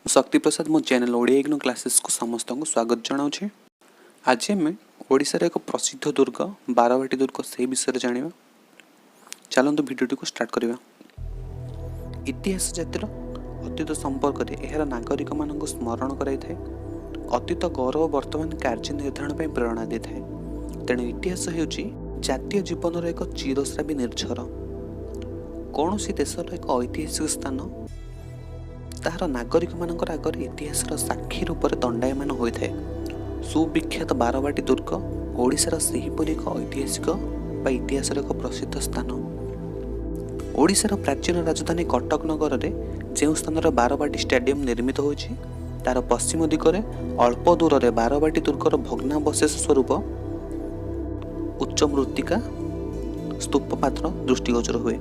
शक्ति प्रसाद मो channel Odia IGNOU classes को समस्त को स्वागत जनाऊे। आज आम ओडिशार एक प्रसिद्ध दुर्ग बारवाटी दुर्ग से विषय जाना। चलतु भिडियो को स्टार्ट करवा। इतिहास जातिर अतीत संपर्क में यार नागरिक मान स्मरण कराई थाए। अतीत गौरव वर्तमान कार्य निर्धारण पर प्रेरणा दे थाए। तेणु इतिहास होउची जातीय जीवन एक चिरस्रावी निर्झर। कौन सी देशर एक ऐतिहासिक स्थान तार नागरिक मानकर आगे इतिहास साक्षी रूप में दंडायमान होता है। सुविख्यात बारवाटी दुर्ग ओडिशार सेहीपरि एक ऐतिहासिक इतिहास एक प्रसिद्ध स्थान। ओडिशार प्राचीन राजधानी कटक नगर में जो स्थान बारवाटी स्टेडियम निर्मित होइछि तार पश्चिम दिगरे अल्प दूर में बारवाटी दुर्गर भग्नावशेष स्वरूप उच्च मृत्तिका स्तूप पात्र दृष्टिगोचर हुए।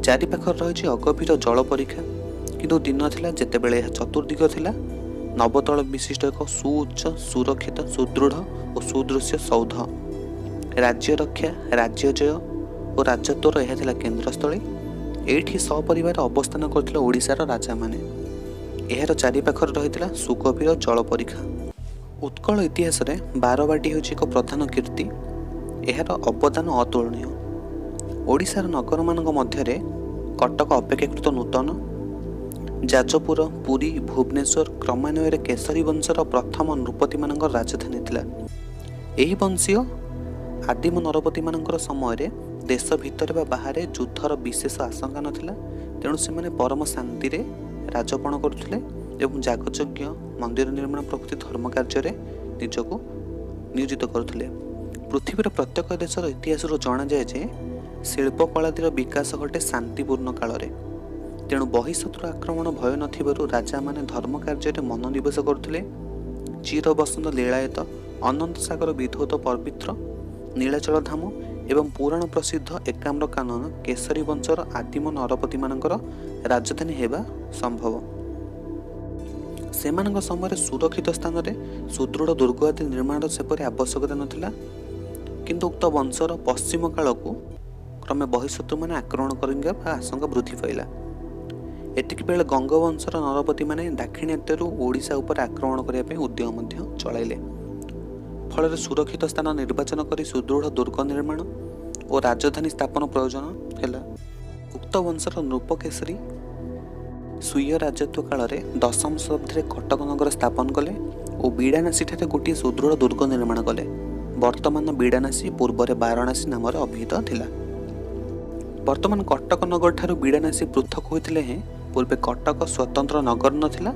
चारिपाखर रही अगभीर जल परीक्षा किंतु दिन थिला जेतेबेले चतुर्दिग थिला नवतल विशिष्ट एक सुउच्च सुरक्षित सुदृढ़ और सुदृश्य सौध। राज्य रक्षा राज्य जय और राजत्वर यह थिला केन्द्रस्थली। एठी सपरिवार अवस्थान करथिले ओडिशार राजा माने। एहार चारिपाखर रहिथिला सुगभीर जल परीक्षा। उत्कल इतिहास रे बारवाटी होछि एक प्रधान कीर्ति। एहार अवदान अतुलनीय। ओडिशार नगर मानक मध्यरे कटक अपेक्षाकृत नूतन। जाजपुर पुरी भुवनेश्वर क्रमान्वय केसरी वंशर प्रथम नृपति मान राजधानी थिला। एही वंशीय आदिम नरपति मानकर समय रे देश भितर बा बाहर युद्धर विशेष आशंका नथिला। तेणु से माने परम शांति रे राजपण करुथिले एवं जागयज्ञ मंदिर निर्माण प्रभृति धर्म कार्य निजको नियोजित करुथिले। पृथ्वीर प्रत्येक देशर इतिहास जना जाए जे शिल्प कलातिर विकास घटे शांतिपूर्ण काल रे। तेणु बहिशत्रु आक्रमण भय नथिबारु राजा माने धर्म कार्य मनोनिवेश करुथिले। चिर बसंत लीलायत अनंत सागर विधौत पवित्र नीलाचल धाम एवं पुराण प्रसिद्ध एकाम्र कानन केसरी वंशर आदिम नरपति मानकर राजधानी हेबा संभव। सेमानक समय सुरक्षित स्थान में सुदृढ़ दुर्ग आदि निर्माण सेपरि आवश्यकता नथिला। किंतु उक्त वंशर पश्चिम काल को क्रमे बहिशत्रु माने आक्रमण करने आशंका वृद्धि पाइला। एतिक बेले गंगवंशर नरपति माने दाक्षिणात्यरु ओडिशा उपर आक्रमण करने उद्यम चलाइले। फल सुरक्षित स्थान निर्वाचन करी सुदृढ़ दुर्ग निर्माण और राजधानी स्थापन प्रयोजन है। उक्त वंशर नृपकेशरी स्वीय राजत्व काल में 10म शताब्दी कटक नगर स्थापन कले और बीड़ानासी ठारे गोटे सुदृढ़ दुर्ग निर्माण कले। वर्तमान बीड़ानासी पूर्व वाराणसी नाम अभिहित थिला। वर्तमान कटक नगर ठारू बीड़ानासी पृथक होते हैं। पूर्वे कटक स्वतंत्र नगर नथिला।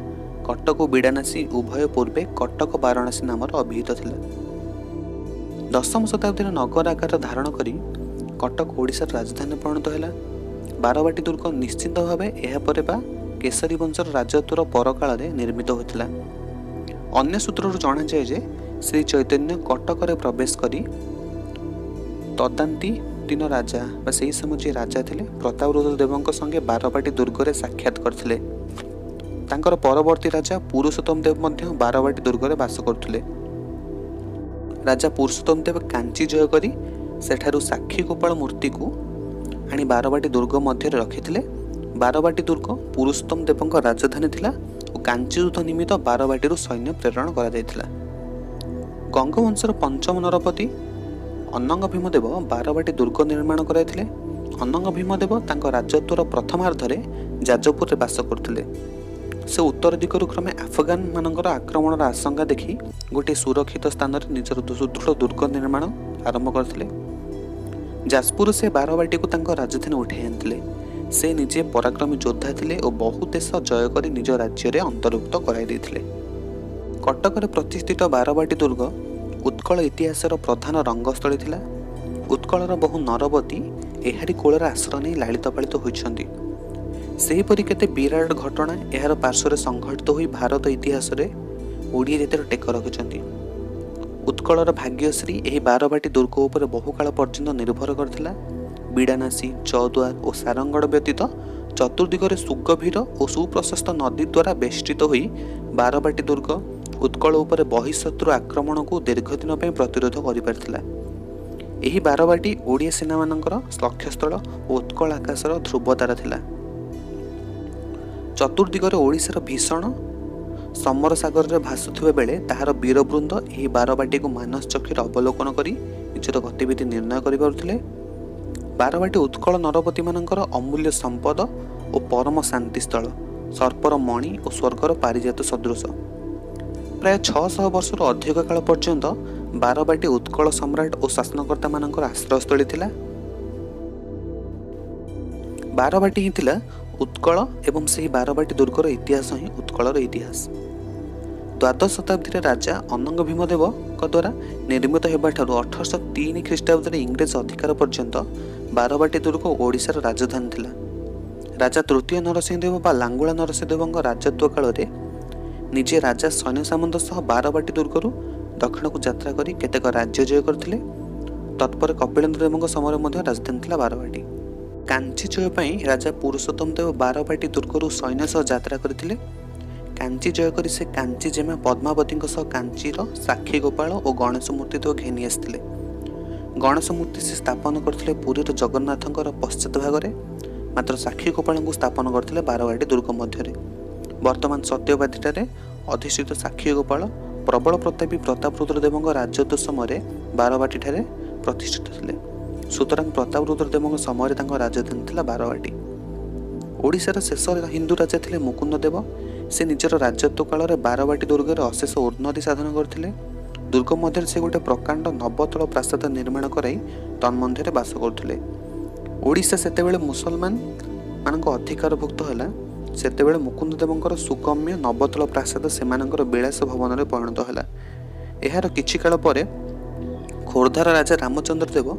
कटक और बीड़ानासी उभय पूर्वे कटक वाराणसी नाम अभिहित थिला। 10म शताब्दी नगर आकार धारण करी कटक ओडिशार राजधानी परिणत है। बारवाटी दुर्ग निश्चित भाव यापर बा केसरी वंशर राजत्वर परकाल निर्मित होता। अन्य सूत्रु जना जाए जे श्री चैतन्य कटक प्रवेश करी तदांती दिन राजा बा सही समय जे राजा थे प्रतापरुद्र देव संगे बारवाटी दुर्ग साक्षात करथिले। तांकर परवर्ती राजा पुरुषोत्तम देव मध्य बारवाटी दुर्ग वास करथिले। राजा पुरुषोत्तम देव कांची जय करी सेठारु साक्षी गोपाल मूर्ति को आनी बारवाटी दुर्ग मध्य रखिथिले। बारवाटी दुर्ग पुरुषोत्तम देव राजधानी थिला और कांची युद्ध निमित्त बारवाटी सैन्य प्रेरण करा जायथिला। गंगवंशर पंचम नरपति अनंग भीमदेव बारवाटी दुर्ग निर्माण कराइथिले। अनंग भीमदेव तांको राजत्वर प्रथमार्धरे जाजपुर वास करथिले। से उत्तर दिगरु क्रमे अफगान मानकर आक्रमणर आशंका देखि गोटे सुरक्षित स्थान रे निजर सुदृढ़ दुर्ग निर्माण आरंभ करथिले। जाजपुर से बारवाटी को तांको राजधानी उठाई आनिथिले। से निजे पराक्रमी योद्धा थिले और बहु देश जय करी निज राज्य रे अंतर्भुक्त कराई दैथिले। कटक रे प्रतिष्ठित बारवाटी दुर्ग उत्कल इतिहासर प्रधान रंगस्थली थिला। उत्कलर बहु नरवती एहारी कोलर आश्रय नहीं लालित पालित होइछन्ति। सेहीपरि केते विराट घटना एहार पार्श्व संघटित होई भारत इतिहास रे ओडिया जातिर टेक रखिछन्ति। उत्कलर भाग्यश्री एही बारवाटी दुर्ग उपर बहुकाल पर्यंत निर्भर करथिला। बीड़ानासी चौद्वार और सारंगड़ व्यतीत चतुर्दिगरे सुगभीर और सुप्रशस्त नदी द्वारा बेष्टित होई बारवाटी दुर्ग उत्कल उपर बहिशत्रु आक्रमण को दीर्घ दिन पर प्रतिरोध करिपारथिला। एही बारवाटी ओडिया सेना मानकर लक्ष्यस्थल और उत्कल आकाशर ध्रुवतारा थिला। चतुर्दिगरे ओडिशार भीषण समर सागर रे भासुथिबा बेले ताहार वीरवृंद एही बारबाटी को मानस चक्षुर अवलोकन करी निजर गतिविधि निर्णय करि पारुथिले। बारबाटी उत्कल नरपति मानकर अमूल्य संपद और परम शांति स्थल, सर्पर मणि और स्वर्गर पारिजात सदृश। प्राय 600 वर्ष अधिक काल पर्यंत बारबाटी उत्कल सम्राट और शासनकर्ता मानकर आश्रयस्थली थिला। बारबाटी ही थिला उत्कल एवं से बारबाटी दुर्गर इतिहास ही उत्कलर इतिहास। द्वादश शताब्दी राजा अनंग भीमदेव द्वारा निर्मित होगा 1803 ख्रीष्टाब्द इंग्रेज अधिकार पर्यंत बारबाटी दुर्ग ओडिशार राजधानी थिला। राजा तृतीय नरसिंहदेव बा लांगुला नरसिंहदेव राजत्व काल रे निजे राजा सैन्य सामंत सह बारबाटी दुर्गरु दक्षिण को यात्रा करी केतेक राज्य जय करथिले। तत्पर कपिलेन्द्र देव समय मध्य राजधानी थिला बारबाटी। कांची जय पई राजा पुरुषोत्तम देव बारबाटी दुर्गरु सैन्य सह यात्रा करथिले। कांची जय करी से कांची जेमा पद्मावती सह कांचीर साक्षी गोपाल और गणेश मूर्ति तो घेनी आसथिले। गणेश मूर्ति से स्थापन करथिले पुरीर जगन्नाथंकर पश्चात भागरे, मात्र साक्षी गोपाल को स्थापन करथिले बारबाटी दुर्ग मध्यरे। वर्तमान सत्यवादीटारे अधिष्ठित साक्षी गोपाल प्रबल प्रतापी प्रतापरुद्र देव राजत्व समय बारबाटी ठारे प्रतिष्ठित थिले। सुतरां प्रतापरुद्र देव समय राजधानी थिला बारबाटी। ओडिशार शेष हिंदू राजा थिले मुकुंद देव। से निजर राजत्व काल रे बारबाटी दुर्गर अशेष उन्नति साधन करथिले। दुर्ग मध्य से गोटे प्रकांड नवतल प्रासाद निर्माण कराई तन्मध्य बास करथिले। ओडिशा सेतेबेले मुसलमान मानक अधिकारभुक्त होला। सेतेबेले मुकुंद देवंकर सुगम्य नवतल प्रासाद सेमानकर विलास भवन रे परिणत होला। एहार किछि काल परे खोर्धार राजा रामचंद्र देव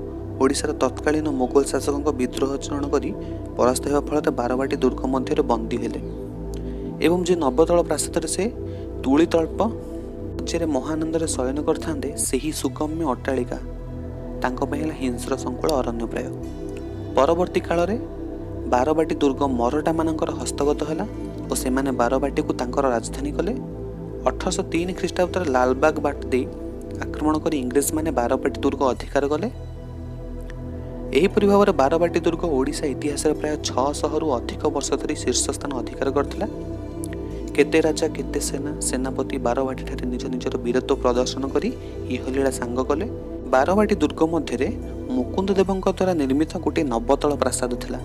ओडिशार तत्कालीन मुगल शासकों विद्रोह चरण करी परास्त होगा फल बारबाटी दुर्ग मध्य बंदी हेले एवं जे नवतल प्रासाद से तुलीतल्प जे महानंद शयन करते से ही सुगम्य अट्टालिका हिंस्र संकुल अरण्य प्राय। परवर्ती काल रे बारबाटी दुर्ग मराठा मानकर हस्तगत होला और से माने बारबाटी को तांकर राजधानी कले। 1803 ख्रीष्टाब्द लालबाग बाट दे आक्रमण कर इंग्रेज माने बारबाटी दुर्ग अधिकार कले। एहीपरि भाव बारबाटी दुर्ग ओडिशा इतिहास प्राय 600 रु अधिक वर्ष धरी शीर्ष स्थान अधिकार करथिला। केते राजा केते सेनापति बारबाटी ठारे निज निजर वीरत्व प्रदर्शन करी इहलीला सांग कले। बारबाटी दुर्ग मध्य मुकुंद देवଙ୍କ द्वारा निर्मित गोटे नवतल प्रासाद थिला।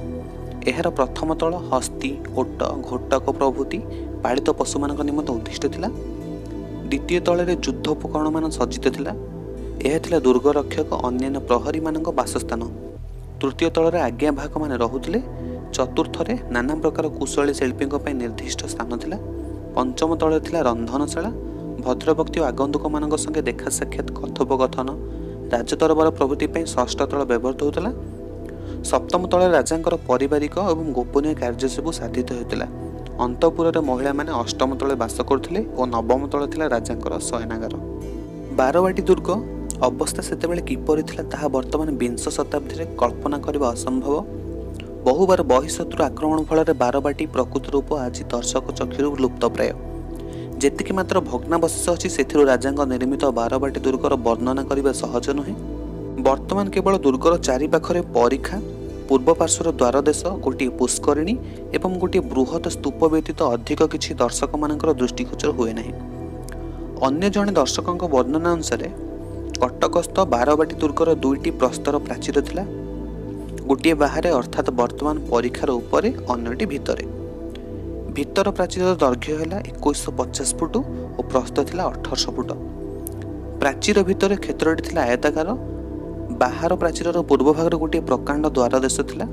एहार प्रथम तल हस्ती ओट घोटक प्रभृति पालित पशु मान निमित्त उद्दिष्ट थिला। द्वितीय तल युद्ध उपकरण मान सज्जित थिला। यह थिला दुर्ग रक्षक अन्य प्रहरी मानक बासस्थान। तृतीय तल आज्ञा भाग मान रहुथिले। चतुर्थ रे नाना प्रकार कुशली शिल्पी निर्दिष्ट स्थान थिला। पंचम तल थिला रंधनशाला। भद्रभक्ति और आगंतुक मान संगे देखा साक्षात कथोपकथन राजदरबार प्रभृति षष्ठ तल व्यवहृत होता। सप्तम तल राजांकर पारिवारिक और गोपनीय कार्य सब साधित होता। अंतपुर महिला माने अष्टम तले बास करथिले और नवम तल थिला राजांकर शयनागार। बारबाटी दुर्ग अवस्था सेतेबेले किपरि थिला ताहा वर्तमान 20 शताब्दी रे कल्पना करबा असंभव। बहुबार बहिशत्रु आक्रमण फल बारबाटी प्रकृत रूप आज दर्शक चक्षु लुप्त प्राय। जेतिकी मात्र भग्नावशेष अच्छी से राजांग निर्मित बारबाटी दुर्गर वर्णना करने सहज नुहे। वर्तमान केवल दुर्गर चारि पाखरे परीक्षा पूर्व पार्श्वर द्वारदेश गोटे पुष्करिणी एवं गोटे बृहत स्तूप व्यतीत अधिक किसी दर्शक मानकर दृष्टिगोचर हुए ना। अन्य जड़े दर्शकों वर्णना अनुसार कटकस्थ बारबाटी दुर्गर दुईटी प्रस्तर प्राचीर थिला। गोटे बाहर अर्थात वर्तमान परीक्षार उपरे अन्यटी भितरे। भितर प्राचीर दैर्घ्य है 2150 फुट और प्रस्थ थिला 1800 फुट। प्राचीर भितर क्षेत्रटी थिला आयताकार। बाहर प्राचीर पूर्व भाग गोटे प्रकांड द्वारदेश थिला।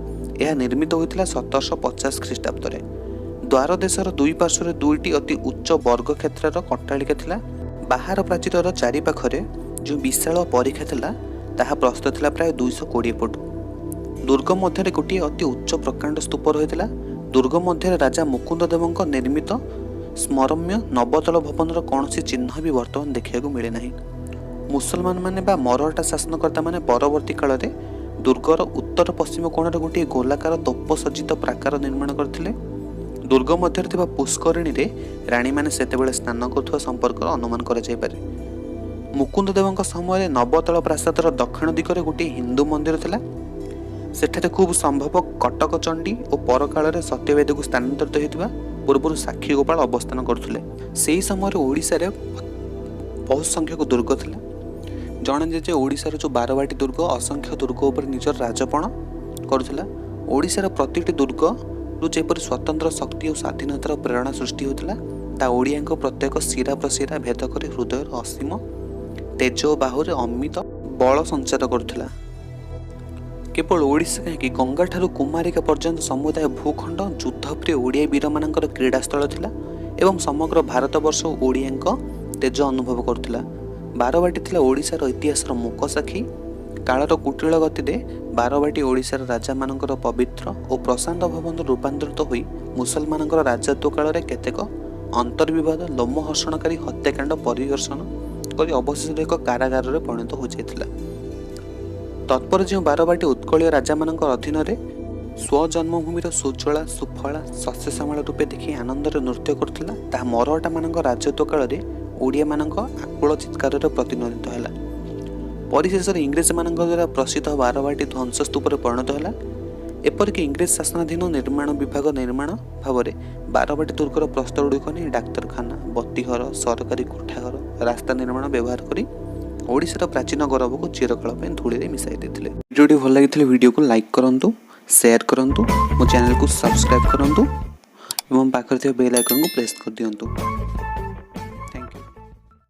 यह निर्मित होइतिला 1750 ख्रीष्टाब्द रे। द्वारदेशर दुई पार्श्वर दुईटी अति उच्च वर्ग क्षेत्रर कट्टालिका थिला। बाहर प्राचीर चारि पाखरे जो विशाल परीक्षा थिला ताहा प्रस्थ थिला प्राय 220 फुट। दुर्ग मध्य गोटे अति उच्च प्रकांड स्तूप रही। दुर्ग मध्य राजा मुकुंद देव निर्मित स्मरम्य नवतल भवनर कौन चिन्ह भी वर्तमान देखा मिले ना। मुसलमान माने बा मराठा शासनकर्ता माने परवर्ती काल रे दुर्गर उत्तर पश्चिम कोणरे गोटे गोलाकार तोप सज्जित प्राकार निर्माण करथिले। दुर्ग मध्य थिबा पुष्करिणी रे रानी माने सेतेबेले स्नान करथुवा संपर्क अनुमान करा जाय पारे। मुकुंद देवଙ୍କ समय नवतल प्रासादर दक्षिण दिगरे गोटे हिंदू मंदिर थिला। सेठारे खूब संभव कटक चंडी और परकाल सत्यवेद को स्थानांतरित होता पूर्व साक्षी गोपाल अवस्थान करथिले। सेही समय ओडिशा रे बहुत संख्यक दुर्ग थिला। जणे जे ओडिशार जो बारवाटी दुर्ग असंख्य दुर्ग उपर निजर राजपण करुथिला। ओडिशार प्रतिटी दुर्ग रु जेपरि स्वतंत्र शक्ति और स्वाधीनतार प्रेरणा सृष्टि होतिला ता ओडियाक प्रत्येक शिरा प्रशिरा भेद कर हृदय असीम तेज बाहुरे अमित बल संचार करुथिला। केवल ओडिशा कहीं गंगा ठारू कुमारिका पर्यंत समुदाय भूखंड युद्धप्रिय ओडिया वीर मानकर क्रीड़ास्थल थिला एवं समग्र भारत वर्ष ओडियाक तेज अनुभव करुथिला। बारवाटी थिला ओडिशार इतिहासर मुक साक्षी। कालर कुटिल गति में बारवाटी ओडिशार राजा मानकर पवित्र और प्रशांत भवन रूपांतरित होई मुसलमानकर राजत्व काल में केतेक अंतर्विवाद लोमहर्षणकारी हत्याकांड परिदर्शन कर अवशेष एक कारागार में परिणत हो जाइथिला। तत्पर जो बारवाटी उत्कलीय राजा मानकर अधीन रे स्वजन्मभूमिर सुजला सुफला शस्य श्यामल रूपे देखि आनंदर नृत्य करथिला ता मरहटा मानक राजत्व काल में ओडिया मानक आकुल चित्कार प्रतिनिधित्व हैला। परिशेष इंग्रेज मान द्वारा प्रसिद्ध बारवाटी ध्वंसस्तूप परिणत है। एपरिक इंग्रेज शासनाधीन निर्माण विभाग निर्माण भाव में बारवाटी दुर्गर प्रस्तर गुड़िक नहीं डाक्तरखाना बत्तीघर सरकारी कोठाघर रास्ता निर्माण व्यवहार कर ओडिशार प्राचीन गौरव को चिरकाल धूली मिसाई देते। वीडियो भल लगी वीडियो को लाइक करूँ, शेयर करूँ, मो चैनल को सब्सक्राइब करूँ और पाखर बेल आइकन को प्रेस कर दिंतु।